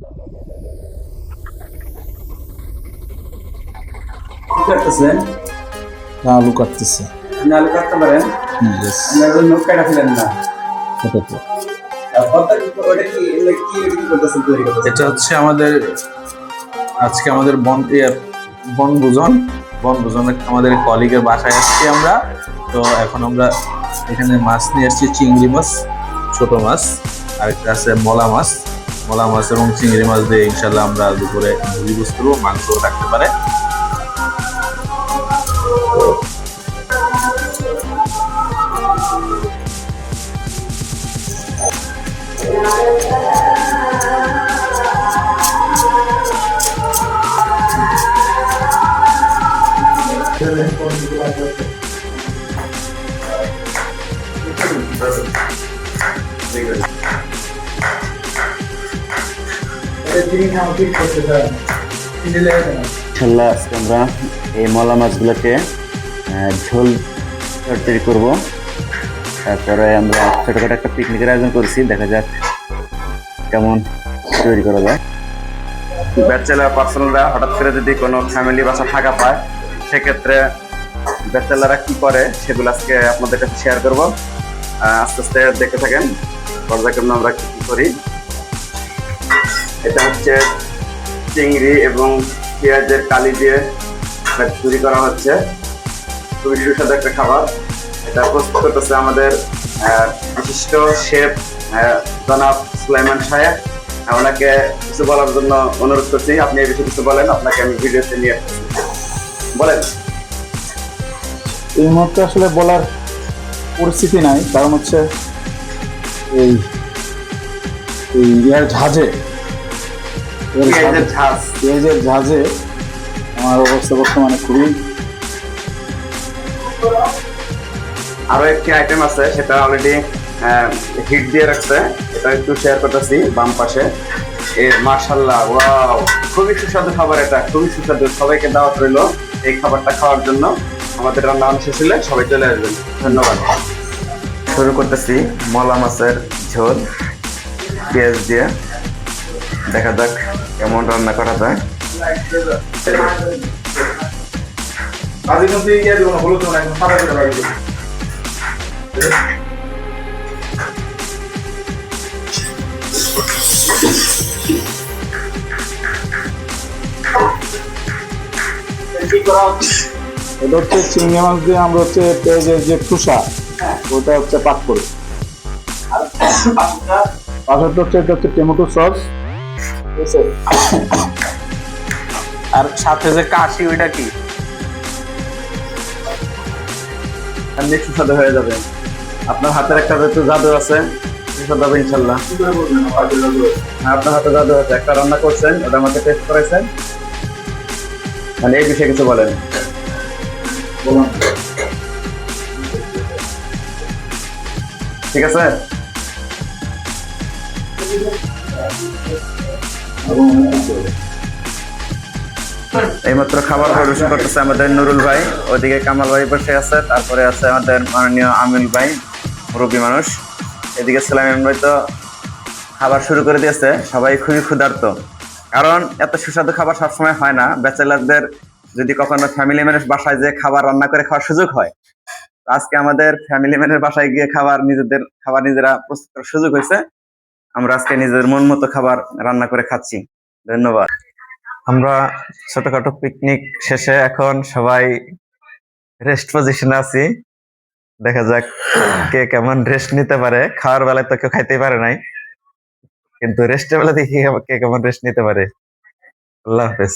কি করতেছেন? আলু কাটতেছে। আপনি আলু কাটতে পারেন? Yes, আপনি নখ কাটাছিলেন না? এটা তো। ওটা কি কি করতেছেন, তৈরি করতেছেন? এটা হচ্ছে আমাদের আজকে আমাদের বনভোজনে আমাদের কলিগের বাসায় আসছি আমরা। তো এখন আমরা এখানে মাছ নিয়ে আসছি, চিংড়ি মাছ, ছোট মাছ, আরেকটা আছে মলা মাছ এবং চিংড়ি মাছ দিয়ে ইনশাল্লাহ আমরা দুপুরে ভুজি বুঝ করবো, মাংস রাখতে পারে। ইনশাল্লাহ আজকে আমরা এই মলা মাছগুলোকে ঝোল তরকারি করব। তারপরে আমরা ছোটখাটো একটা পিকনিকের আয়োজন করছি, দেখা যাক কেমন তৈরি করা যায়। ব্যাচেলার পার্সনরা হঠাৎ করে যদি কোনো ফ্যামিলি বাসা ফাঁকা পায়, সেক্ষেত্রে ব্যাচেলাররা কি করে সেগুলো আজকে আপনাদের কাছে শেয়ার করবো। আস্তে আস্তে দেখতে থাকেন পর্যায়ক্রমে আমরা কি করি। এটা হচ্ছে চিংড়ি এবং পেঁয়াজের কালি দিয়ে তৈরি করা হচ্ছে, খুবই সুস্বাদু একটা খাবার। এটা প্রস্তুত করতেছে আমাদের বিশিষ্ট শেফ জনাব সুলাইমান সাহেব। ওনাকে কিছু বলার জন্য অনুরোধ করছি, আপনি এই বিষয়ে কিছু বলেন, আপনাকে আমি ভিডিওতে নিয়ে বলেন। এই মুহূর্তে আসলে বলার পরিস্থিতি নাই, কারণ হচ্ছে এই ইয়ার ঝাঁজে পেঁয়াজের ঝাঁজে আমার অবস্থা বর্তমানে খুবই। আরো একটি আইটেম আছে, সেটা অলরেডি হিট দিয়ে রাখছে, এটা একটু শেয়ার করতেছি বাম পাশে। মাশাআল্লাহ, ওয়াও, খুবই সুস্বাদু খাবার, এটা খুবই সুস্বাদু। সবাইকে দাওয়াত রইলো এই খাবারটা খাওয়ার জন্য। আমাদের রান্না শেষ হলে সবাই চলে আসবেন। ধন্যবাদ। শুরু করতেছি মলা মাছের ঝোল পেঁয়াজ দিয়ে, দেখা যাক কেমন রান্না করা যায়। এটা হচ্ছে চিংড়ি মাছ দিয়ে আমরা হচ্ছে পেঁয়াজের যে খোসা ওটা হচ্ছে পাক করি। পাশেরটা হচ্ছে এটা হচ্ছে টমেটো সস, আর সাথে যে কাশি, ওইটা কি? এমনি সুস্বাদু হয়ে যাবে। আপনার হাতের একটা যেহেতু জাদু আছে, সুস্বাদু হবে ইনশাল্লাহ। হ্যাঁ, আপনার হাতে জাদু আছে, একটা রান্না করছেন, ওটা আমাকে টেস্ট করেছেন, মানে এই বিষয়ে কিছু বলেন। ঠিক আছে। এইমাত্র খাবার পরিবেশন করতেছে আমাদের নুরুল ভাই, ওদিকে কামাল ভাই বসে আছে, তারপরে আছে আমাদের মাননীয় আমিল ভাই, মুরব্বী মানুষ। এদিকে সুলাইমান ভাই তো খাবার শুরু করে দিয়েছে। সবাই খুবই ক্ষুধার্ত, কারণ এত সুস্বাদু খাবার সবসময় হয় না। ব্যাচেলারদের যদি কখনো ফ্যামিলি ম্যানের বাসায় যে খাবার রান্না করে খাওয়ার সুযোগ হয়, আজকে আমাদের ফ্যামিলি ম্যানের বাসায় গিয়ে নিজেদের খাবার নিজেরা প্রস্তুত করার সুযোগ হয়েছে। আমরা আজকে নিজেদের মন মতো খাবার রান্না করে খাচ্ছি। ধন্যবাদ। আমরা ছোটখাটো পিকনিক শেষে এখন সবাই রেস্ট পজিশনে আছি। দেখা যাক কে কেমন রেস্ট নিতে পারে। খাওয়ার বেলায় তো কেউ খাইতেই পারে নাই, কিন্তু রেস্টের বেলা দেখি কে কেমন রেস্ট নিতে পারে। আল্লাহ হাফেজ।